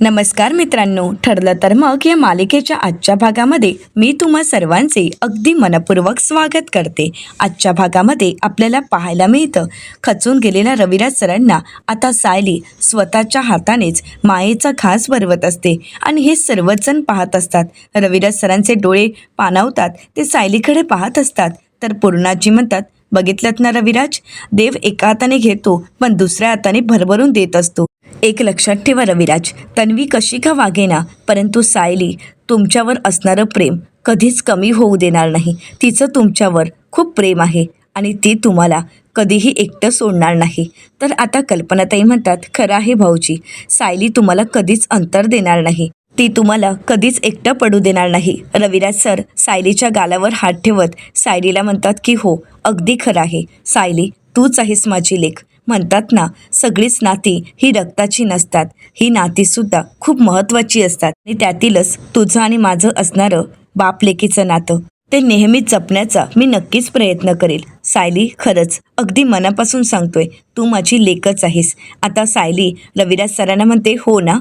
नमस्कार मित्रांनो, ठरलं तर मग या मालिकेच्या आजच्या भागामध्ये मी तुम्हा सर्वांचे अगदी मनपूर्वक स्वागत करते. आजच्या भागामध्ये आपल्याला पाहायला मिळतं खचून गेलेल्या रविराज सरांना आता सायली स्वतःच्या हातानेच मायेचा घास भरवत असते आणि हे सर्वजण पाहत असतात. रविराज सरांचे डोळे पाणावतात, ते सायलीकडे पाहत असतात. तर पूर्णाजी म्हणतात, बघितलंत ना रविराज, देव एका हाताने घेतो पण दुसऱ्या हाताने भरभरून देत असतो. एक लक्षात ठेवा रविराज, तन्वी कशी का वागेना परंतु सायली तुमच्यावर असणारं प्रेम कधीच कमी होऊ देणार नाही. तिचं तुमच्यावर खूप प्रेम आहे आणि ती तुम्हाला कधीही एकटं सोडणार नाही. तर आता कल्पनाताई म्हणतात, खरं आहे भाऊजी, सायली तुम्हाला कधीच अंतर देणार नाही, ती तुम्हाला कधीच एकटं पडू देणार नाही. रविराज सर सायलीच्या गालावर हात ठेवत सायलीला म्हणतात की हो, अगदी खरं आहे सायली, तूच आहेस माझी लेक. म्हणतात ना, सगळीच नाती ही रक्ताची नसतात, ही नातीसुद्धा खूप महत्त्वाची असतात आणि त्यातीलच तुझं आणि माझं असणारं बाप लेकीचं नातं ते नेहमीच जपण्याचा मी नक्कीच प्रयत्न करेल. सायली, खरंच अगदी मनापासून सांगतोय, तू माझी लेकच आहेस. आता सायली रविराज सरांना म्हणते, हो ना,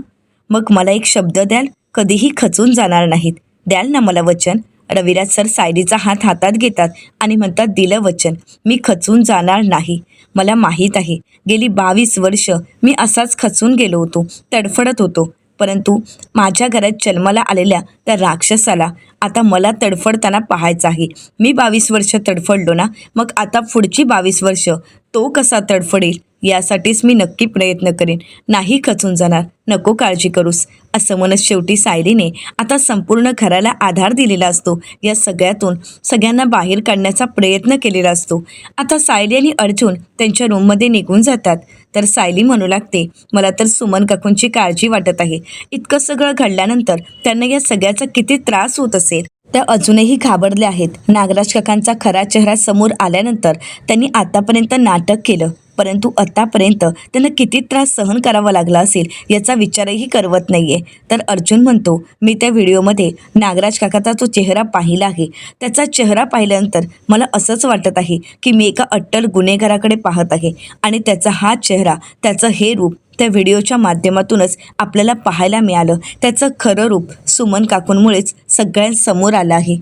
मग मला एक शब्द द्याल, कधीही खचून जाणार नाहीत, द्याल ना मला वचन? रविराज सर सायलीचा हात हातात घेतात आणि म्हणतात, दिलं वचन, मी खचून जाणार नाही. मला माहीत आहे गेली 22 वर्ष मी असाच खचून गेलो होतो, तडफडत होतो, परंतु माझ्या घरात जन्माला आलेल्या त्या राक्षसाला आता मला तडफडताना पाहायचं आहे. मी 22 वर्ष तडफडलो ना, मग आता पुढची 22 वर्ष तो कसा तडफडेल यासाठीच मी नक्की प्रयत्न करेन, नाही खचून जाणार, नको काळजी करूस. असं म्हणत शेवटी सायलीने आता संपूर्ण घराला आधार दिलेला असतो. या सगळ्यातून सगळ्यांना बाहेर काढण्याचा प्रयत्न केलेला असतो. आता सायली आणि अर्जुन त्यांच्या रूममध्ये निघून जातात. तर सायली म्हणू लागते, मला तर सुमन काकूंची काळजी वाटत आहे. इतकं सगळं घडल्यानंतर त्यांना या सगळ्याचा किती त्रास होत असेल. त्या अजूनही घाबरले आहेत. नागराज काकांचा खरा चेहरा समोर आल्यानंतर त्यांनी आतापर्यंत नाटक केलं, परंतु आतापर्यंत त्यांना किती त्रास सहन करावा लागला असेल याचा विचारही करवत नाहीये. तर अर्जुन म्हणतो, मी त्या व्हिडिओमध्ये नागराज काकाचा जो चेहरा पाहिला आहे, त्याचा चेहरा पाहिल्यानंतर मला असंच वाटत आहे की मी एका अट्टल गुन्हेगाराकडे पाहत आहे आणि त्याचा हा चेहरा, त्याचं हे रूप त्या व्हिडिओच्या माध्यमातूनच आपल्याला पाहायला मिळालं. त्याचं खरं रूप सुमन काकूंमुळेच सगळ्यांसमोर आलं आहे.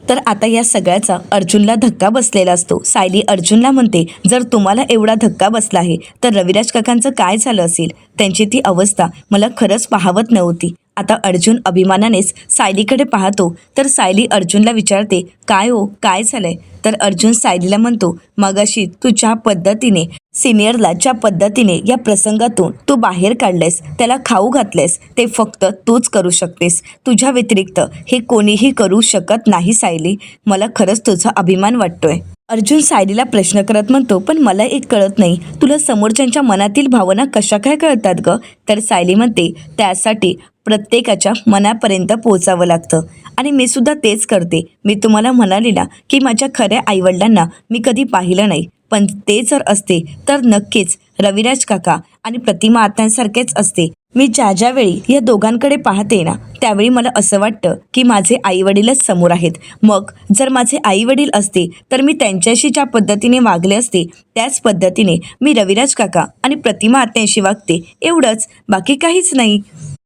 तर आता या सगळ्याचा अर्जुनला धक्का बसलेला असतो. सायली अर्जुनला म्हणते, जर तुम्हाला एवढा धक्का बसला आहे तर रविराज काकांचं काय झालं असेल? त्यांची ती अवस्था मला खरंच पाहावत नव्हती. आता अर्जुन अभिमानानेच सायलीकडे पाहतो. तर सायली अर्जुनला विचारते, काय हो, काय झालंय? तर अर्जुन सायलीला म्हणतो, मगाशी तू ज्या पद्धतीने सिनियरला ज्या पद्धतीने या प्रसंगातून तू बाहेर काढलेस, त्याला खाऊ घातलेस, ते फक्त तूच करू शकतेस. तुझ्या व्यतिरिक्त हे कोणीही करू शकत नाही सायली. मला खरंच तुझा अभिमान वाटतोय. अर्जुन सायलीला प्रश्न करत म्हणतो, पण मला एक कळत नाही, तुला समोरच्यांच्या मनातील भावना कशा काय कळतात ग? तर सायली म्हणते, त्यासाठी प्रत्येकाच्या मनापर्यंत पोहोचावं लागतं आणि मी सुद्धा तेच करते. मी तुम्हाला म्हणाले ना की माझ्या खऱ्या आईवडिलांना मी कधी पाहिलं नाही, पण ते जर असते तर नक्कीच रविराज काका आणि प्रतिमा आत्यांसारखेच असते. मी ज्या वेळी या दोघांकडे पाहते ना, त्यावेळी मला असं वाटतं की माझे आईवडीलच समोर आहेत. मग जर माझे आईवडील असते तर मी त्यांच्याशी ज्या पद्धतीने वागले असते त्याच पद्धतीने मी रविराज काका आणि प्रतिमा आत्यांशी वागते, एवढंच, बाकी काहीच नाही.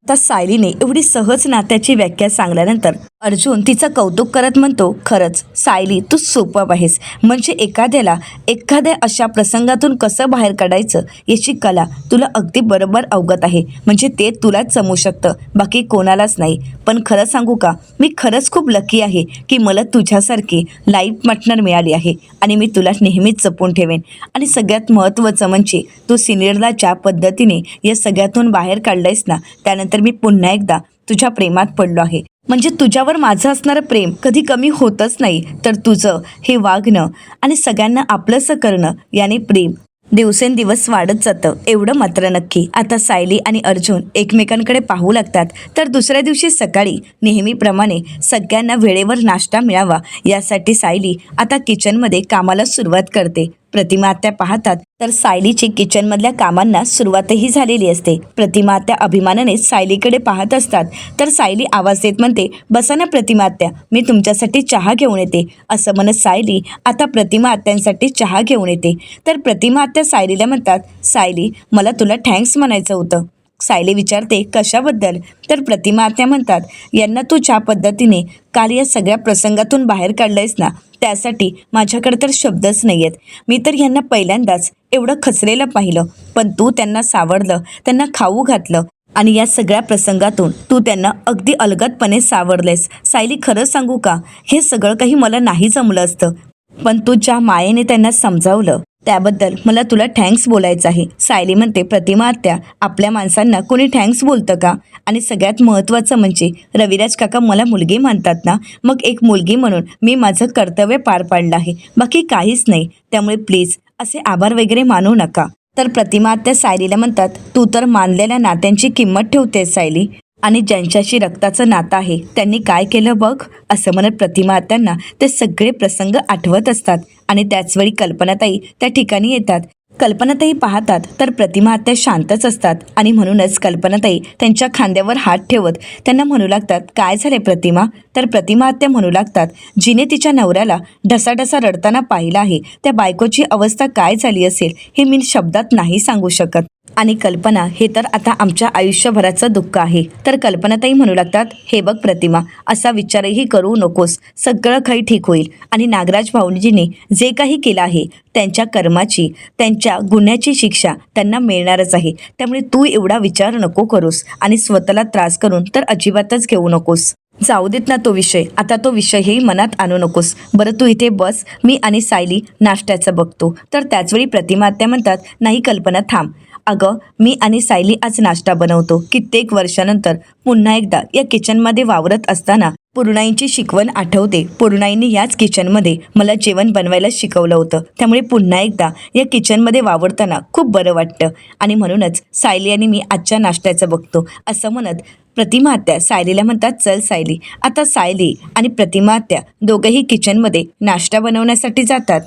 आता सायलीने एवढी सहज नात्याची व्याख्या सांगल्यानंतर अर्जुन तिचं कौतुक करत म्हणतो, खरंच सायली, तू सुपर्ब आहेस. म्हणजे एखाद्या अशा प्रसंगातून कसं बाहेर काढायचं याची कला तुला अगदी बरोबर अवगत आहे. म्हणजे ते तुलाच जमू शकतं, बाकी कोणालाच नाही. पण खरं सांगू का, मी खरंच खूप लकी आहे की मला तुझ्यासारखी लाईफ पार्टनर मिळाली आहे आणि मी तुला नेहमीच जपून ठेवेन. आणि सगळ्यात महत्त्वाचं म्हणजे तू सिनियरला ज्या पद्धतीने या सगळ्यातून बाहेर काढलंयस ना, त्यानंतर मी पुन्हा एकदा तुझ्या प्रेमात पडलो आहे. म्हणजे तुझ्यावर माझं असणारं प्रेम कधी कमी होतच नाही. तर तुझं हे वागणं आणि सगळ्यांना आपलंसं करणं याने प्रेम दिवसेंदिवस वाढत जातं, एवढं मात्र नक्की. आता सायली आणि अर्जुन एकमेकांकडे पाहू लागतात. तर दुसऱ्या दिवशी सकाळी नेहमीप्रमाणे सगळ्यांना वेळेवर नाश्ता मिळावा यासाठी सायली आता किचनमध्ये कामाला सुरुवात करते. प्रतिमा आत्या पाहतात तर सायलीची किचनमधल्या कामांना सुरुवातही झालेली असते. प्रतिमा आत्या अभिमानाने सायलीकडे पाहत असतात. तर सायली आवाज देत म्हणते, बसा ना प्रतिमा आत्या, मी तुमच्यासाठी चहा घेऊन येते. असं म्हणत सायली आता प्रतिमा आत्यांसाठी चहा घेऊन येते. तर प्रतिमा आत्या सायलीला म्हणतात, सायली, मला तुला थँक्स म्हणायचं होतं. सायली विचारते कशाबद्दल? तर प्रतिमा आत्या म्हणतात, यांना तू ज्या पद्धतीने काल या सगळ्या प्रसंगातून बाहेर काढलंयस ना, त्यासाठी माझ्याकडे तर शब्दच नाही आहेत. मी तर यांना पहिल्यांदाच एवढं खचलेलं पाहिलं, पण तू त्यांना सावरलं, त्यांना खाऊ घातलं आणि या सगळ्या प्रसंगातून तू त्यांना अगदी अलगदपणे सावरलेस. सायली, खरं सांगू का, हे सगळं काही मला नाही जमलं असतं, पण तू ज्या मायेने त्यांना समजावलं त्याबद्दल मला तुला थँक्स बोलायचं आहे. सायली म्हणते, प्रतिमा आत्या, आपल्या माणसांना कोणी थँक्स बोलतं का? आणि सगळ्यात महत्त्वाचं म्हणजे रविराज काका मला मुलगी म्हणतात ना, मग एक मुलगी म्हणून मी माझं कर्तव्य पार पाडलं आहे, बाकी काहीच नाही. त्यामुळे प्लीज असे आभार वगैरे मानू नका. तर प्रतिमा आत्या सायलीला म्हणतात, तू तर मानलेल्या नात्यांची किंमत ठेवतेस सायली, आणि ज्यांच्याशी रक्ताचं नातं आहे त्यांनी काय केलं बघ. असं म्हणत प्रतिमा आत्यांना ते सगळे प्रसंग आठवत असतात आणि त्याचवेळी कल्पनाताई त्या ठिकाणी येतात. कल्पनाताई पाहतात तर प्रतिमा आत्या शांतच असतात आणि म्हणूनच कल्पनाताई त्यांच्या खांद्यावर हात ठेवत त्यांना म्हणू लागतात, काय झाले प्रतिमा? तर प्रतिमा आत्या म्हणू लागतात, जिने तिच्या नवऱ्याला ढसाढसा रडताना पाहिलं आहे त्या बायकोची अवस्था काय झाली असेल हे मी शब्दात नाही सांगू शकत. आणि कल्पना, हे तर आता आमच्या आयुष्यभराचं दुःख आहे. तर कल्पनाताई म्हणू लागतात, हे बघ प्रतिमा, असा विचारही करू नकोस, सगळं काही ठीक होईल. आणि नागराज भाऊजींनी जे काही केलं आहे त्यांच्या कर्माची, त्यांच्या गुन्ह्याची शिक्षा त्यांना मिळणारच आहे. त्यामुळे तू एवढा विचार नको करूस आणि स्वतःला त्रास करून तर अजिबातच घेऊ नकोस. जाऊ देत ना तो विषय, आता तो विषयही मनात आणू नकोस. बरं तू इथे बस, मी आणि सायली नाश्त्याचं बघतो. तर त्याचवेळी प्रतिमा आत्या म्हणतात, नाही कल्पना, थांब. अगं, मी आणि सायली आज नाश्ता बनवतो. कित्येक वर्षानंतर पुन्हा एकदा या किचनमध्ये वावरत असताना पूर्णाईंची शिकवण आठवते. पूर्णाईंनी याच किचनमध्ये मला जेवण बनवायला शिकवलं होतं, त्यामुळे पुन्हा एकदा या किचनमध्ये वावरताना खूप बरं वाटतं. आणि म्हणूनच सायली आणि मी आजच्या नाश्त्याचं बघतो. असं म्हणत प्रतिमा आत्या सायलीला म्हणतात, चल सायली. आता सायली आणि प्रतिमा आत्या दोघंही किचनमध्ये नाश्ता बनवण्यासाठी जातात.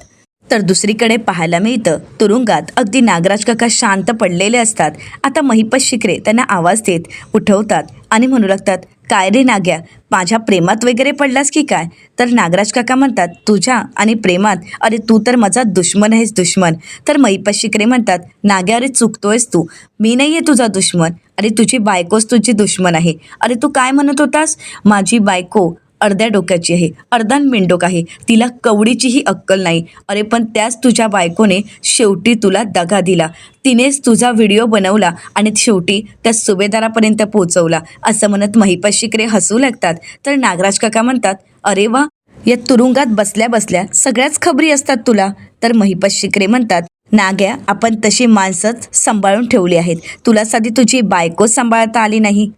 तर दुसरीकडे पाहायला मिळतं, तुरुंगात अगदी नागराज काका शांत पडलेले असतात. आता महिपत शिकरे त्यांना आवाज देत उठवतात आणि म्हणू लागतात, काय रे नाग्या, माझ्या प्रेमात वगैरे पडलास की काय? तर नागराज काका म्हणतात, तुझ्या आणि प्रेमात? अरे तू तर माझा दुश्मन आहेस, दुश्मन. तर महिपत शिकरे म्हणतात, नाग्या, अरे चुकतोयस तू, मी नाही आहे तुझा दुश्मन. अरे तुझी बायकोच तुझी दुश्मन आहे. अरे तू काय म्हणत होतास? माझी बायको अर्ध्या डोक्याची आहे, अर्धा मेंढोक आहे, तिला कवडीचीही अक्कल नाही. अरे पण त्याच तुझ्या बायकोने शेवटी तुला दगा दिला, तिनेच तुझा व्हिडिओ बनवला आणि शेवटी त्या सुभेदारापर्यंत पोहोचवला. असं म्हणत महिपत शिकरे हसू लागतात. तर नागराज काका म्हणतात, अरे वा, या तुरुंगात बसल्या बसल्या सगळ्याच खबरी असतात तुला. तर महिपत शिकरे म्हणतात, नाग्या, आपण तशी माणसंच सांभाळून ठेवली आहेत, तुला साधी तुझी बायको सांभाळता आली नाही.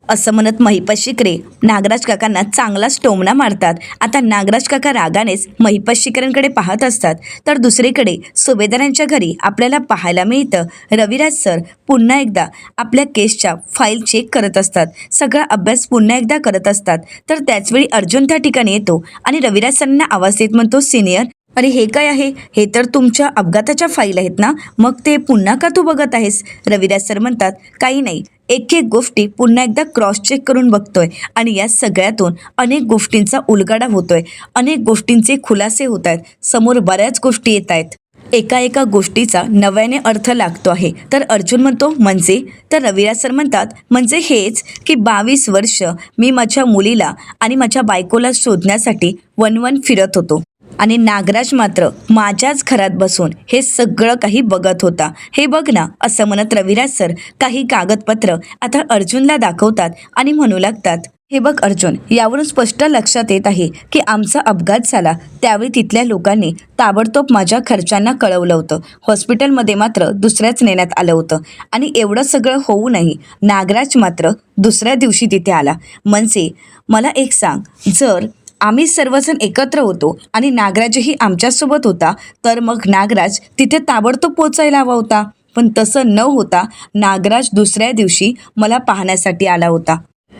असं म्हणत महिपत शिकरे नागराज काकांना चांगलाच टोमणा मारतात. आता नागराज काका रागानेच महिपत शिकरेंकडे पाहत असतात. तर दुसरीकडे सुभेदारांच्या घरी आपल्याला पाहायला मिळतं, रविराज सर पुन्हा एकदा आपल्या केसच्या फाईल चेक करत असतात, सगळा अभ्यास पुन्हा एकदा करत असतात. तर त्याचवेळी अर्जुन त्या ठिकाणी येतो आणि रविराज सरांना आवाज देत म्हणतो, सिनियर, अरे हे काय आहे? हे तर तुमच्या अपघाताच्या फाईल आहेत ना, मग ते पुन्हा का तू बघत आहेस? रविराज सर म्हणतात, काही नाही, एक एक गोष्टी पुन्हा एकदा क्रॉस चेक करून बघतोय आणि या सगळ्यातून अनेक गोष्टींचा उलगडा होतोय, अनेक गोष्टींचे खुलासे होत आहेत, समोर बऱ्याच गोष्टी येत आहेत, एका एका गोष्टीचा नव्याने अर्थ लागतो आहे. तर अर्जुन म्हणतो, म्हणजे? तर रविराज सर म्हणतात, म्हणजे हेच की 22 वर्ष मी माझ्या मुलीला आणि माझ्या बायकोला शोधण्यासाठी वन फिरत होतो आणि नागराज मात्र माझ्याच घरात बसून हे सगळं काही बघत होता. हे बघ ना. असं म्हणत रविराज सर काही कागदपत्र आता अर्जुनला दाखवतात आणि म्हणू लागतात, हे बघ अर्जुन, यावरून स्पष्ट लक्षात येत आहे की आमचा अपघात झाला त्यावेळी तिथल्या लोकांनी ताबडतोब माझ्या खर्चांना कळवलं होतं. हॉस्पिटलमध्ये मात्र दुसऱ्याच नेण्यात आलं होतं आणि एवढं सगळं होऊनही नागराज मात्र दुसऱ्या दिवशी तिथे आला. म्हणजे मला एक सांग, जर आम्ही सर्वजण एकत्र होतो आणि नागराजही आमच्यासोबत होता तर मग नागराज तिथे ताबडतोब पोचायला हवा होता, पण तसं न होता नागराज दुसऱ्या दिवशी मला पाहण्यासाठी आला होता.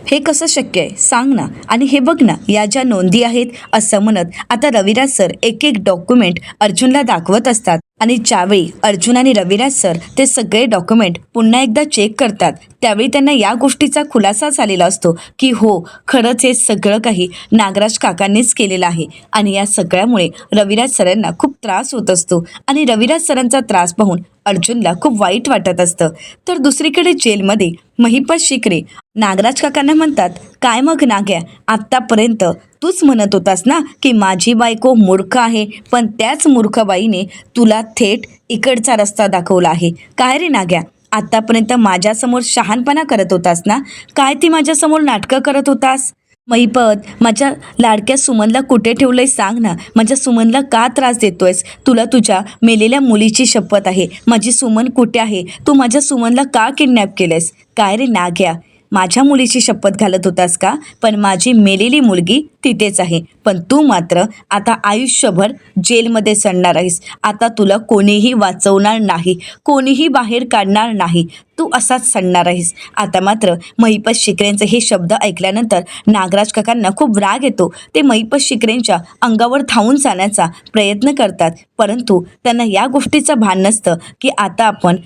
हे कसं शक्य आहे सांग ना. आणि हे बघ ना, या ज्या नोंदी आहेत. असं म्हणत आता रविराज सर एक एक डॉक्युमेंट अर्जुनला दाखवत असतात आणि ज्यावेळी अर्जुन आणि रविराज सर ते सगळे डॉक्युमेंट पुन्हा एकदा चेक करतात त्यावेळी त्यांना या गोष्टीचा खुलासा झालेला असतो की हो, खरंच हे सगळं काही नागराज काकांनीच केलेलं आहे. आणि या सगळ्यामुळे रविराज सरांना खूप त्रास होत असतो आणि रविराज सरांचा त्रास पाहून अर्जुनला खूप वाईट वाटत असतं. तर दुसरीकडे जेलमध्ये महिपत शिकरे नागराज काकांना म्हणतात, काय मग नाग्या, आत्तापर्यंत तूच म्हणत होतास ना की माझी बायको मूर्ख आहे, पण त्याच मूर्ख बाईने तुला थेट इकडचा रस्ता दाखवला आहे. काय रे नाग्या, आत्तापर्यंत माझ्यासमोर शहाणपणा करत होतास ना, काय ती माझ्यासमोर नाटकं करत होतास? महिपत, माझ्या लाडक्या सुमनला कुठे ठेवलंय सांग ना. माझ्या सुमनला का त्रास देतोयस? तुला तुझ्या मेलेल्या मुलीची शपथ आहे, माझी सुमन कुठे आहे? तू माझ्या सुमनला का किडनॅप केलंयस? काय रे नाग्या, माझ्या मुलीची शपथ घालत होतास का? पण माझी मेलेली मुलगी तिथेच आहे. पण तू मात्र आता आयुष्यभर जेलमध्ये सडणार आहेस. आता तुला कोणीही वाचवणार नाही, कोणीही बाहेर काढणार नाही, तू असाच सडणार आहेस. आता मात्र महिपत शिकरेंचे हे शब्द ऐकल्यानंतर नागराज काकांना खूप राग येतो. ते महिपत शिकरेंच्या अंगावर धावून जाण्याचा प्रयत्न करतात, परंतु त्यांना या गोष्टीचं भान नसतं की आता आपण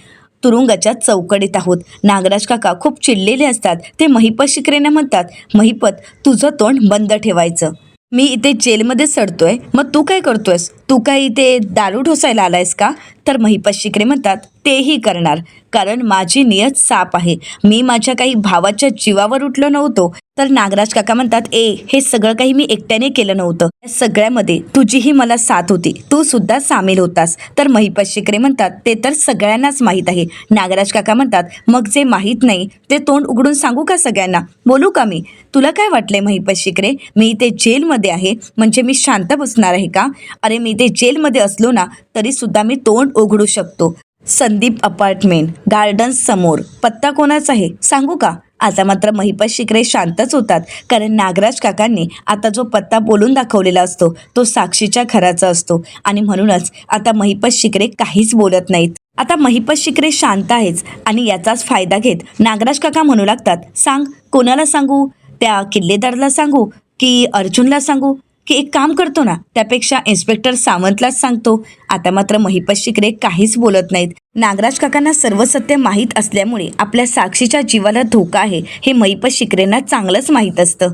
तुरुंगाच्या चौकटीत आहोत. नागराज काका खूप चिडलेले असतात. ते महिपत शिकरेंना म्हणतात, महिपत, तुझं तोंड बंद ठेवायचं. मी इथे जेलमध्ये सडतोय, मग तू काय करतोयस? तू काय इथे दारू ढोसायला आलायस का? तर महिपत शिकरे म्हणतात, तेही करणार, कारण माझी नियत साफ आहे. मी माझ्या काही भावाच्या जीवावर उठलो नव्हतो. तर नागराज काका म्हणतात, हे सगळं काही मी एकट्याने केलं नव्हतं, या सगळ्यामध्ये तुझीही मला साथ होती, तू सुद्धा सामील होतास. तर महिपत शिकरे म्हणतात, ते तर सगळ्यांनाच माहीत आहे. नागराज काका म्हणतात, मग जे माहीत नाही ते तोंड उघडून सांगू का सगळ्यांना? बोलू का मी? तुला काय वाटलंय महिपत शिकरे, मी इथे जेलमध्ये आहे म्हणजे मी शांत बसणार आहे का? अरे मी इथे जेलमध्ये असलो ना तरी सुद्धा मी तोंड उघडू शकतो. संदीप अपार्टमेंट, गार्डन समोर. पत्ता कोणाचा आहे सांगू का? आता मात्र महिपत शिकरे शांतच होतात, कारण नागराज काकांनी आता जो पत्ता बोलून दाखवलेला असतो तो साक्षीच्या घराचा असतो, आणि म्हणूनच आता महिपत शिकरे काहीच बोलत नाहीत. आता महिपत शिकरे शांत आहेच, आणि याचाच फायदा घेत नागराज काका म्हणू लागतात, सांग, कोणाला सांगू? त्या किल्लेदारला सांगू की अर्जुनला सांगू, की एक काम करतो ना, त्यापेक्षा इन्स्पेक्टर सावंतलाच सांगतो? आता मात्र महिपत शिकरे काहीच बोलत नाहीत. नागराज काकांना सर्व सत्य माहीत असल्यामुळे आपल्या साक्षीच्या जीवाला धोका आहे हे महिपत शिकरेंना चांगलंच माहीत असतं.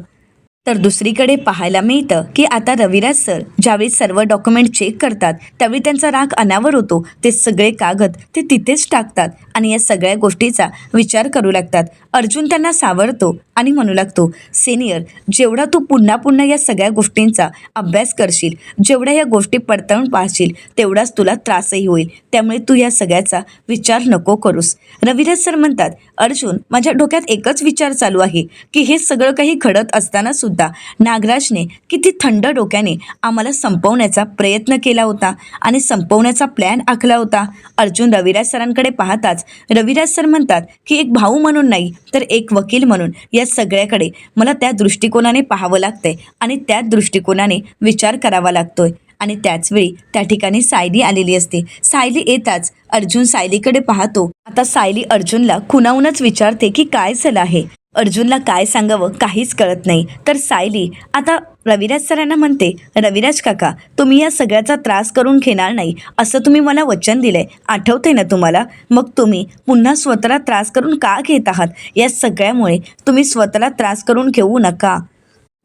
तर दुसरीकडे पाहायला मिळतं की आता रविराज सर ज्यावेळी सर्व डॉक्युमेंट चेक करतात त्यावेळी त्यांचा राग अनावर होतो. ते सगळे कागद ते तिथेच टाकतात आणि या सगळ्या गोष्टीचा विचार करू लागतात. अर्जुन त्यांना सावरतो आणि म्हणू लागतो, सिनियर, जेवढा तू पुन्हा पुन्हा या सगळ्या गोष्टींचा अभ्यास करशील, जेवढ्या या गोष्टी पडताळून पाहशील, तेवढाच तुला त्रासही होईल. त्यामुळे तू या सगळ्याचा विचार नको करूस. रविराज सर म्हणतात, अर्जुन, माझ्या डोक्यात एकच विचार चालू आहे की हे सगळं काही घडत असताना सुद्धा नागराजने किती थंड डोक्याने आम्हाला संपवण्याचा प्रयत्न केला होता आणि संपवण्याचा प्लॅन आखला होता. अर्जुन रविराज सरांकडे पाहताच रविराज सर म्हणतात की एक भाऊ म्हणून नाही तर एक वकील म्हणून या सगळ्याकडे मला त्या दृष्टिकोनाने पाहावं लागतंय आणि त्या दृष्टिकोनाने विचार करावा लागतोय. आणि त्याचवेळी त्या ठिकाणी सायली आलेली असते. सायली येताच अर्जुन सायलीकडे पाहतो. आता सायली अर्जुनला खुणावूनच विचारते की काय झालं आहे. अर्जुनला काय सांगावं काहीच कळत नाही. तर सायली आता रविराज सरांना म्हणते, रविराज काका, तुम्ही या सगळ्याचा त्रास करून घेणार नाही असं तुम्ही मला वचन दिलंय, आठवतंय ना तुम्हाला? मग तुम्ही पुन्हा स्वतःला त्रास करून का घेत आहात? या सगळ्यामुळे तुम्ही स्वतःला त्रास करून घेऊ नका.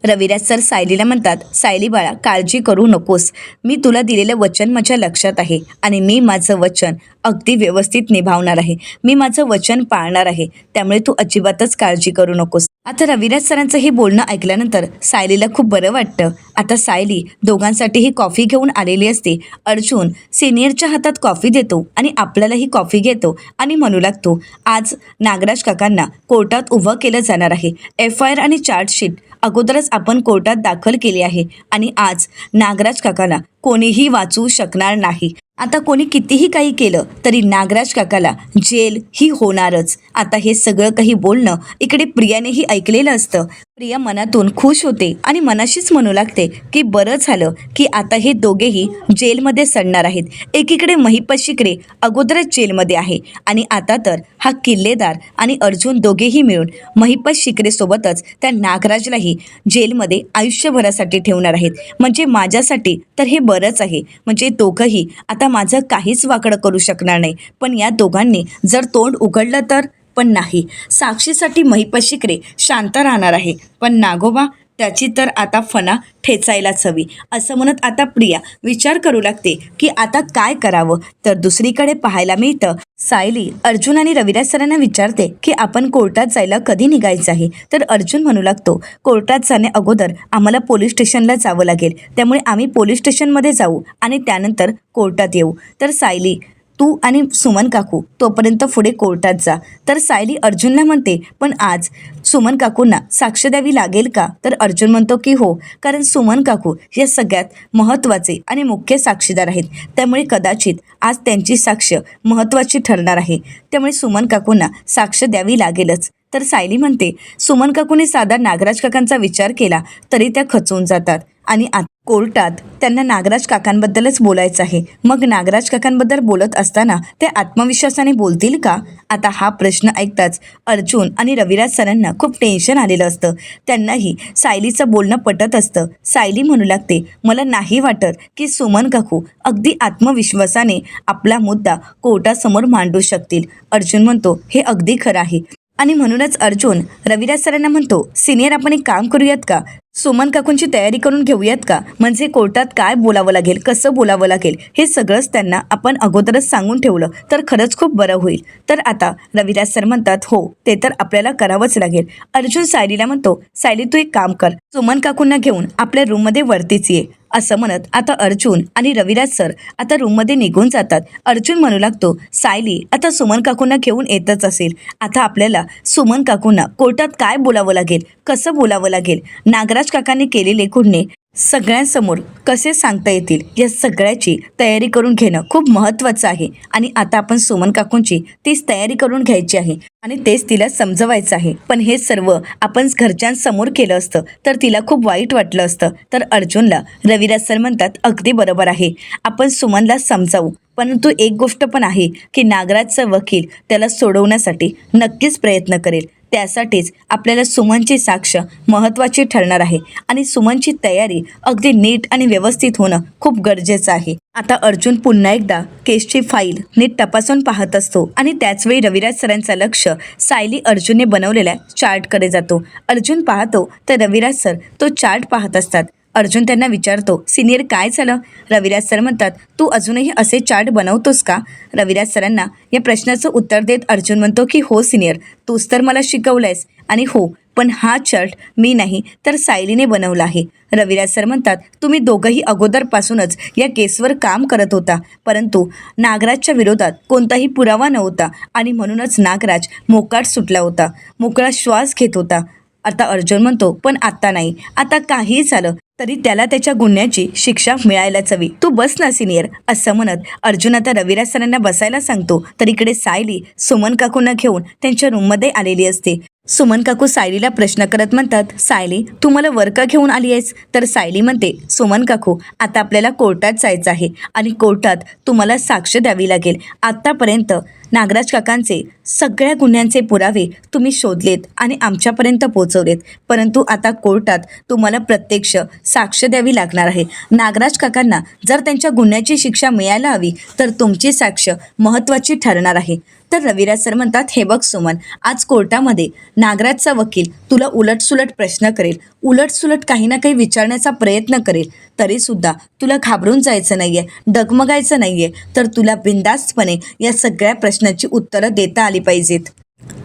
रविराज सर सायलीला म्हणतात, सायली बाळा, काळजी करू नकोस. मी तुला दिलेलं वचन माझ्या लक्षात आहे आणि मी माझं वचन अगदी व्यवस्थित निभावणार आहे. मी माझं वचन पाळणार आहे, त्यामुळे तू अजिबातच काळजी करू नकोस. आता रविराज सरांचं हे बोलणं ऐकल्यानंतर सायलीला खूप बरं वाटतं. आता सायली दोघांसाठीही कॉफी घेऊन आलेली असते. अर्जुन सिनियरच्या हातात कॉफी देतो आणि आपल्यालाही कॉफी घेतो आणि म्हणू लागतो, आज नागराज काकांना कोर्टात उभं केलं जाणार आहे. FIR आणि चार्जशीट अगोदरच आपण कोर्टात दाखल केली आहे आणि आज नागराज काकाला कोणीही वाचवू शकणार नाही. आता कोणी कितीही काही केलं तरी नागराज काकाला जेल ही होणारच. आता हे सगळं काही बोलणं इकडे प्रियानेही ऐकलेलं असतं. प्रिया मनातून खुश होते आणि मनाशीच म्हणू लागते की बरं झालं की आता हे दोघेही जेलमध्ये सडणार आहेत. एकीकडे महिपत शिकरे अगोदरच जेलमध्ये आहे आणि आता तर हा किल्लेदार आणि अर्जुन दोघेही मिळून महिपत शिकरेसोबतच त्या नागराजलाही जेलमध्ये आयुष्यभरासाठी ठेवणार आहेत. म्हणजे माझ्यासाठी तर हे बरंच आहे. म्हणजे दोघंही आता माझं काहीच वाकडं करू शकणार नाही. पण या दोघांनी जर तोंड उघडलं तर पण नाही, साक्षीसाठी महिपत शिकरे शांत राहणार आहे. पण नागोबा, त्याची तर आता फणा ठेचायलाच हवी असं म्हणत आता प्रिया विचार करू लागते की आता काय करावं. तर दुसरीकडे पाहायला मिळतं सायली अर्जुन आणि रविराज सरांना विचारते की आपण कोर्टात जायला कधी निघायचं आहे. तर अर्जुन म्हणू लागतो कोर्टात जाण्या अगोदर आम्हाला पोलीस स्टेशनला जावं लागेल, त्यामुळे आम्ही पोलीस स्टेशनमध्ये जाऊ आणि त्यानंतर कोर्टात येऊ. तर सायली तू आणि सुमन काकू तोपर्यंत पुढे कोर्टात जा. तर सायली अर्जुनला म्हणते पण आज सुमन काकूंना साक्ष द्यावी लागेल का. तर अर्जुन म्हणतो की हो, कारण सुमन काकू या सगळ्यात महत्त्वाचे आणि मुख्य साक्षीदार आहेत, त्यामुळे कदाचित आज त्यांची साक्ष महत्त्वाची ठरणार आहे, त्यामुळे सुमन काकूंना साक्ष द्यावी लागेलच. तर सायली म्हणते सुमन काकूने साधा नागराज काकांचा विचार केला तरी त्या खचून जातात आणि कोर्टात त्यांना नागराज काकांबद्दलच बोलायचं आहे. मग नागराज काकांबद्दल बोलत असताना ते आत्मविश्वासाने बोलतील का. आता हा प्रश्न ऐकताच अर्जुन आणि रविराज सरांना खूप टेन्शन आलेलं असतं. त्यांनाही सायलीचं बोलणं पटत असतं. सायली म्हणू लागते मला नाही वाटत की सुमन काकू अगदी आत्मविश्वासाने आपला मुद्दा कोर्टासमोर मांडू शकतील. अर्जुन म्हणतो हे अगदी खरं आहे आणि म्हणूनच अर्जुन रविराज सरांना म्हणतो सिनियर आपण एक काम करूयात का, सुमन काकूंची तयारी करून घेऊयात का, म्हणजे कोर्टात काय बोलावं लागेल कसं बोलावं लागेल हे सगळंच त्यांना आपण अगोदरच सांगून ठेवलं तर खरंच खूप बरं होईल. तर आता रविराज सर म्हणतात हो ते तर आपल्याला करावंच लागेल. अर्जुन सायलीला म्हणतो सायली तू एक काम कर, सुमन काकूंना घेऊन आपल्या रूममध्ये वरतीच ये. असं म्हणत आता अर्जुन आणि रविराज सर आता रूममध्ये निघून जातात. अर्जुन म्हणू लागतो सायली आता सुमन काकूंना घेऊन येतच असेल, आता आपल्याला सुमन काकूंना कोर्टात काय बोलावं लागेल कसं बोलावं लागेल, नागराज काकांनी केलेले गुन्हे सगळ्यांसमोर कसे सांगता येतील या सगळ्याची तयारी करून घेणं खूप महत्त्वाचं आहे. आणि आता आपण सुमन काकूंची तीच तयारी करून घ्यायची आहे आणि तेच तिला समजवायचं आहे. पण हे सर्व आपण घरच्यांसमोर केलं असतं तर तिला खूप वाईट वाटलं असतं. तर अर्जुनला रविराज सर म्हणतात अगदी बरोबर आहे, आपण सुमनला समजावू, परंतु एक गोष्ट पण आहे की नागराजचा वकील त्याला सोडवण्यासाठी नक्कीच प्रयत्न करेल. त्यासाठीच आपल्याला सुमनची साक्ष महत्त्वाची ठरणार आहे आणि सुमनची तयारी अगदी नीट आणि व्यवस्थित होणं खूप गरजेचं आहे. आता अर्जुन पुन्हा एकदा केसची फाईल नीट तपासून पाहत असतो आणि त्याचवेळी रविराज सरांचं लक्ष सायली अर्जुनने बनवलेल्या चार्टकडे जातो. अर्जुन पाहतो तर रविराज सर तो चार्ट पाहत असतात. अर्जुन त्यांना विचारतो सिनियर काय झालं. रविराज सर म्हणतात तू अजूनही असे चार्ट बनवतोस का. रविराज सरांना या प्रश्नाचं उत्तर देत अर्जुन म्हणतो की हो सिनियर, तूच तर मला शिकवलंयस आणि हो पण हा चार्ट मी नाही तर सायलीने बनवला आहे. रविराज सर म्हणतात तुम्ही दोघंही अगोदरपासूनच या केसवर काम करत होता, परंतु नागराजच्या विरोधात कोणताही पुरावा नव्हता आणि म्हणूनच नागराज मोकाट सुटला होता, मोकळा श्वास घेत होता. आता अर्जुन म्हणतो पण आता नाही, आता काही झालं तरी त्याला त्याच्या गुन्ह्याची शिक्षा मिळायलाच हवी, तू बस ना सिनियर. असं म्हणत अर्जुन आता रविराज सरांना बसायला सांगतो. तर इकडे सायली सुमन काकूंना घेऊन त्यांच्या रूममध्ये आलेली असते. सुमन काकू सायलीला प्रश्न करत म्हणतात सायली तू मला वर का घेऊन आली आहेस. तर सायली म्हणते सुमन काकू आता आपल्याला कोर्टात जायचं आहे आणि कोर्टात तुम्हाला साक्ष द्यावी लागेल. आत्तापर्यंत नागराज काकांचे सगळ्या गुन्ह्यांचे पुरावे तुम्ही शोधलेत आणि आमच्यापर्यंत पोहोचवलेत, परंतु आता कोर्टात तुम्हाला प्रत्यक्ष साक्ष द्यावी लागणार आहे. नागराज काकांना जर त्यांच्या गुन्ह्याची शिक्षा मिळायला हवी तर तुमची साक्ष महत्त्वाची ठरणार आहे. तर रविराज सर म्हणतात हे बघ सुमन, आज कोर्टामध्ये नागराजचा वकील तुला उलटसुलट प्रश्न करेल, उलटसुलट काही ना काही विचारण्याचा प्रयत्न करेल, तरीसुद्धा तुला घाबरून जायचं नाही आहे, डगमगायचं नाही आहे, तर तुला बिनधास्तपणे या सगळ्या प्रश्नाची उत्तरं देता आली पाहिजेत.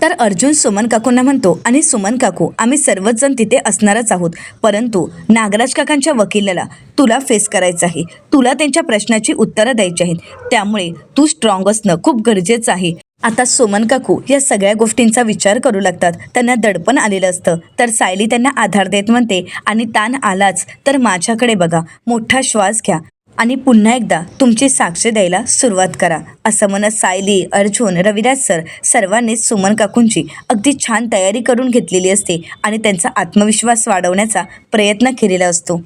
तर अर्जुन सुमन काकूंना म्हणतो आणि सुमन काकू आम्ही सर्वच जण तिथे असणारच आहोत, परंतु नागराज काकांच्या वकिलाला तुला फेस करायचं आहे, तुला त्यांच्या प्रश्नाची उत्तरं द्यायची आहेत, त्यामुळे तू स्ट्रॉंग असणं खूप गरजेचं आहे. आता सुमन काकू या सगळ्या गोष्टींचा विचार करू लागतात. त्यांना दडपण आलेलं असतं. तर सायली त्यांना आधार देत म्हणते आणि ताण आलाच तर माझ्याकडे बघा, मोठा श्वास घ्या आणि पुन्हा एकदा तुमची साक्ष द्यायला सुरुवात करा. असं म्हणत सायली, अर्जुन, रविराज सर सर्वांनीच सुमन काकूंची अगदी छान तयारी करून घेतलेली असते आणि त्यांचा आत्मविश्वास वाढवण्याचा प्रयत्न केलेला असतो.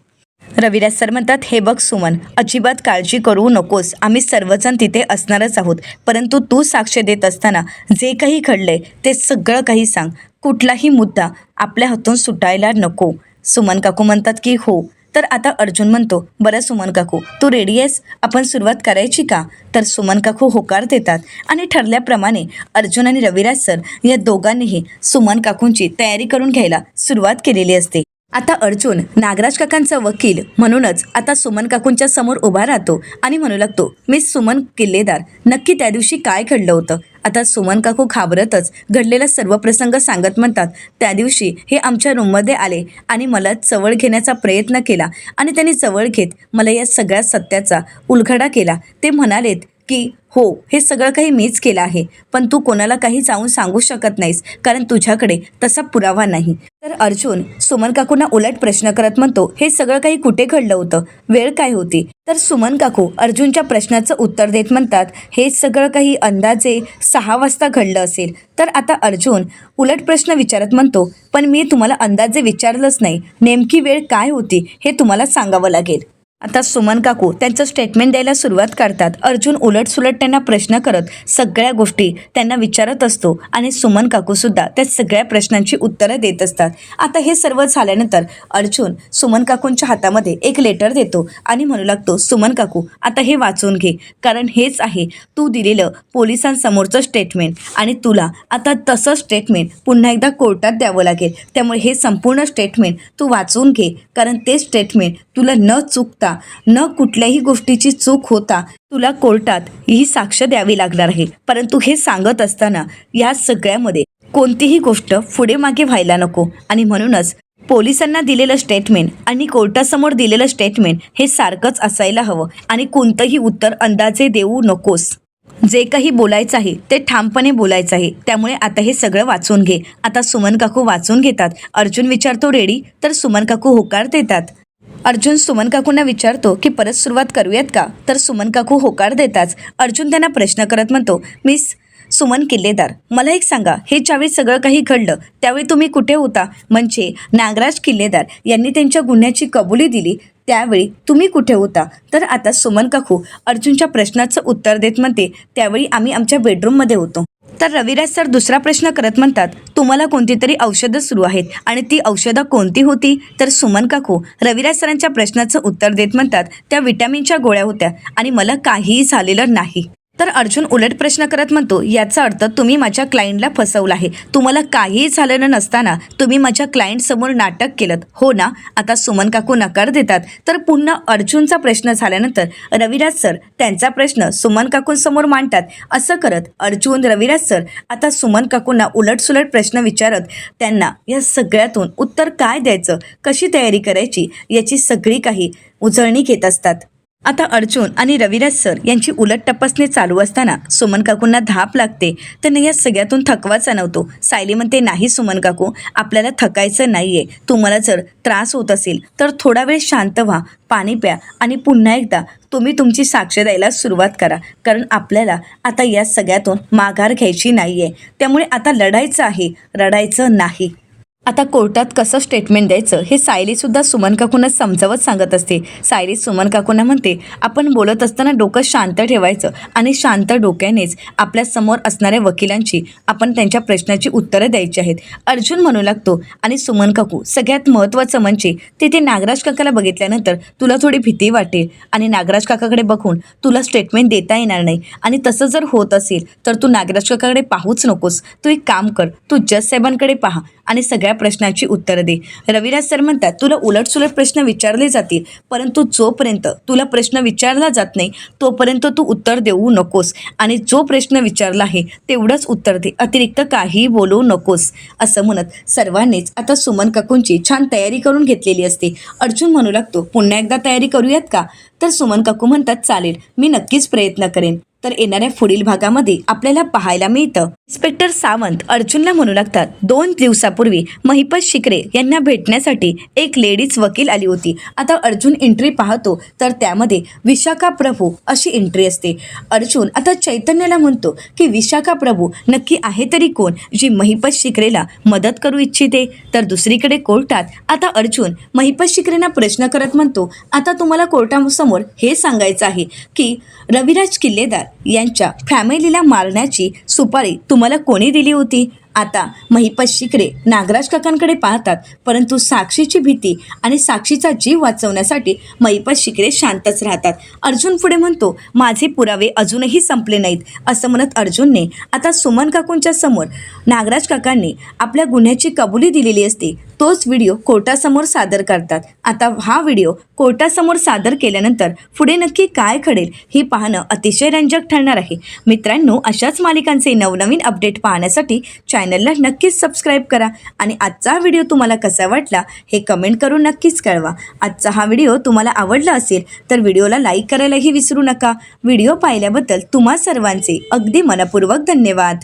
रविराज सर म्हणतात हे बघ सुमन, अजिबात काळजी करू नकोस, आम्ही सर्वजण तिथे असणारच आहोत, परंतु तू साक्ष देत असताना जे काही घडलंय ते सगळं काही सांग, कुठलाही मुद्दा आपल्या हातून सुटायला नको. सुमन काकू म्हणतात की हो. तर आता अर्जुन म्हणतो बरं सुमन काकू तू रेडी आहेस, आपण सुरुवात करायची का. तर सुमन काकू होकार देतात आणि ठरल्याप्रमाणे अर्जुन आणि रविराज सर या दोघांनीही सुमन काकूंची तयारी करून घ्यायला सुरुवात केलेली असते. आता अर्जुन नागराज काकांचा वकील म्हणूनच आता सुमन काकूंच्या समोर उभा राहतो आणि म्हणू लागतो, मिस सुमन किल्लेदार, नक्की त्या दिवशी काय घडलं होतं? आता सुमन काकू घाबरतच घडलेला सर्व प्रसंग सांगत म्हणतात, त्या दिवशी हे आमच्या रूममध्ये आले आणि मला जवळ घेण्याचा प्रयत्न केला आणि त्यांनी जवळ घेत मला या सगळ्या सत्याचा उलगडा केला. ते म्हणालेत की हो, हे सगळं काही मीच केलं आहे, पण तू कोणाला काही जाऊन सांगू शकत नाहीस कारण तुझ्याकडे तसा पुरावा नाही. तर अर्जुन सुमन काकूंना उलट प्रश्न करत म्हणतो, हे सगळं काही कुठे घडलं होतं? वेळ काय होती? तर सुमन काकू अर्जुनच्या प्रश्नाचं उत्तर देत म्हणतात, हे सगळं काही अंदाजे 6 वाजता घडलं असेल. तर आता अर्जुन उलट प्रश्न विचारत म्हणतो, पण मी तुम्हाला अंदाजे विचारलंच नाही, नेमकी वेळ काय होती हे तुम्हाला सांगावं लागेल. आता सुमन काकू त्यांचं स्टेटमेंट द्यायला सुरुवात करतात. अर्जुन उलटसुलट त्यांना प्रश्न करत सगळ्या गोष्टी त्यांना विचारत असतो आणि सुमन काकूसुद्धा त्या सगळ्या प्रश्नांची उत्तरं देत असतात. आता हे सर्व झाल्यानंतर अर्जुन सुमन काकूंच्या हातामध्ये एक लेटर देतो आणि म्हणू लागतो, सुमन काकू आता हे वाचून घे, कारण हेच आहे तू दिलेलं पोलिसांसमोरचं स्टेटमेंट आणि तुला आता तसं स्टेटमेंट पुन्हा एकदा कोर्टात द्यावं लागेल. त्यामुळे हे संपूर्ण स्टेटमेंट तू वाचून घे, कारण ते स्टेटमेंट तुला न चुकता न कुठल्याही गोष्टीची चूक होता तुला कोर्टात ही साक्ष द्यावी लागणार आहे. परंतु हे सांगत असताना या सगळ्यामध्ये कोणतीही गोष्ट पुढे मागे व्हायला नको आणि म्हणूनच पोलिसांना दिलेलं स्टेटमेंट आणि कोर्टासमोर दिलेलं स्टेटमेंट हे सारखंच असायला हवं आणि कोणतंही उत्तर अंदाजे देऊ नकोस. जे काही बोलायचं आहे ते ठामपणे बोलायचं आहे. त्यामुळे आता हे सगळं वाचून घे. आता सुमन काकू वाचून घेतात. अर्जुन विचारतो, रेडी? तर सुमन काकू होकार देतात. अर्जुन सुमन काकूंना विचारतो की परत सुरुवात करूयात का? तर सुमन काकू होकार देताच अर्जुन त्यांना प्रश्न करत म्हणतो, मिस सुमन किल्लेदार, मला एक सांगा, हे ज्यावेळी सगळं काही घडलं त्यावेळी तुम्ही कुठे होता? म्हणजे नागराज किल्लेदार यांनी त्यांच्या गुन्ह्याची कबुली दिली त्यावेळी तुम्ही कुठे होता? तर आता सुमन काकू अर्जुनच्या प्रश्नाचं उत्तर देत म्हणते, त्यावेळी आम्ही आमच्या बेडरूममध्ये होतो. तर रविराज सर दुसरा प्रश्न करत म्हणतात, तुम्हाला कोणती तरी औषधं सुरू आहेत आणि ती औषधं कोणती होती? तर सुमन काकू रविराज सरांच्या प्रश्नाचं उत्तर देत म्हणतात, त्या विटॅमिनच्या गोळ्या होत्या आणि मला काहीही झालेलं नाही. तर अर्जुन उलट प्रश्न करत म्हणतो, याचा अर्थ तुम्ही माझ्या क्लायंटला फसवलं आहे. तुम्हाला काहीही झालेलं नसताना तुम्ही माझ्या क्लायंटसमोर नाटक केलं, हो ना? आता सुमन काकू नकार देतात. तर पुन्हा अर्जुनचा प्रश्न झाल्यानंतर रविराज सर त्यांचा प्रश्न सुमन काकूंसमोर मांडतात. असं करत अर्जुन रविराज सर आता सुमन काकूंना उलटसुलट प्रश्न विचारत त्यांना या सगळ्यातून उत्तर काय द्यायचं, कशी तयारी करायची याची सगळी काही उजळणी घेत असतात. आता अर्जुन आणि रविराज सर यांची उलट तपासणी चालू असताना सुमन काकूंना धाप लागते. त्यांना या सगळ्यातून थकवा जाणवतो. सायली म्हणते, नाही सुमन काकू, आपल्याला थकायचं नाहीये. तुम्हाला जर त्रास होत असेल तर थोडा वेळ शांत व्हा, पाणी प्या आणि पुन्हा एकदा तुम्ही तुमची साक्ष द्यायला सुरुवात करा, कारण आपल्याला आता या सगळ्यातून माघार घ्यायची नाहीये. त्यामुळे आता लढायचं आहे, रडायचं नाही. आता कोर्टात कसं स्टेटमेंट द्यायचं हे सायलीसुद्धा सुमन काकूंना समजावत सांगत असते. सायली सुमन काकूंना म्हणते, आपण बोलत असताना डोकं शांत ठेवायचं आणि शांत डोक्यानेच आपल्यासमोर असणाऱ्या वकिलांची आपण त्यांच्या प्रश्नाची उत्तरं द्यायची आहेत. अर्जुन म्हणू लागतो आणि सुमन काकू सगळ्यात महत्त्वाचं म्हणजे तिथे नागराज काकाला बघितल्यानंतर तुला थोडी भीती वाटेल आणि नागराज काकाकडे बघून तुला स्टेटमेंट देता येणार नाही आणि तसं जर होत असेल तर तू नागराज काकाकडे पाहूच नकोस. तू एक काम कर, तू जज साहेबांकडे पहा आणि सगळ्या प्रश्नाची उत्तरं दे. रविराज सर म्हणतात, तुला उलटसुलट प्रश्न विचारले जातील, परंतु जोपर्यंत तुला प्रश्न विचारला जात नाही तोपर्यंत तू उत्तर देऊ नकोस आणि जो प्रश्न विचारला आहे तेवढंच उत्तर दे, अतिरिक्त काही बोलू नकोस. असं म्हणत सर्वांनीच आता सुमन काकूंची छान तयारी करून घेतलेली असते. अर्जुन म्हणू लागतो, पुन्हा एकदा तयारी करूयात का? तर सुमन काकू म्हणतात, चालेल, मी नक्कीच प्रयत्न करेन. तर येणाऱ्या पुढील भागामध्ये आपल्याला पाहायला मिळतं, इन्स्पेक्टर सावंत अर्जुनला म्हणू लागतात, 2 दिवसापूर्वी महिपत शिकरे यांना भेटण्यासाठी एक लेडीज वकील आली होती. आता अर्जुन एंट्री पाहतो तर त्यामध्ये विशाखा प्रभू अशी एंट्री असते. अर्जुन आता चैतन्याला म्हणतो की विशाखा प्रभू नक्की आहे तरी कोण जी महिपत शिकरेला मदत करू इच्छिते? तर दुसरीकडे कोर्टात आता अर्जुन महिपत शिकरेंना प्रश्न करत म्हणतो, आता तुम्हाला कोर्टासमोर हे सांगायचं आहे की रविराज किल्लेदार यांच्या फॅमिलीला मारण्याची सुपारी तुम्हाला कोणी दिली होती? आता महिपत शिकरे नागराज काकांकडे पाहतात, परंतु साक्षीची भीती आणि साक्षीचा जीव वाचवण्यासाठी महिपत शिकरे शांतच राहतात. अर्जुन पुढे म्हणतो, माझे पुरावे अजूनही संपले नाहीत. असं म्हणत अर्जुनने आता सुमन काकूंच्या समोर नागराज काकांनी आपल्या गुन्ह्याची कबुली दिलेली असते तोच व्हिडिओ कोर्टासमोर सादर करतात. आता हा व्हिडिओ कोर्टासमोर सादर केल्यानंतर पुढे नक्की काय घडेल हे पाहणं अतिशय रंजक ठरणार आहे. मित्रांनो, अशाच मालिकांचे नवनवीन अपडेट पाहण्यासाठी चॅनलला नक्कीच सबस्क्राईब करा आणि आजचा व्हिडिओ तुम्हाला कसा वाटला हे कमेंट करून नक्कीच कळवा. आजचा हा व्हिडिओ तुम्हाला आवडला असेल तर व्हिडिओला लाईक करायलाही विसरू नका. व्हिडिओ पाहिल्याबद्दल तुम्हा सर्वांचे अगदी मनपूर्वक धन्यवाद.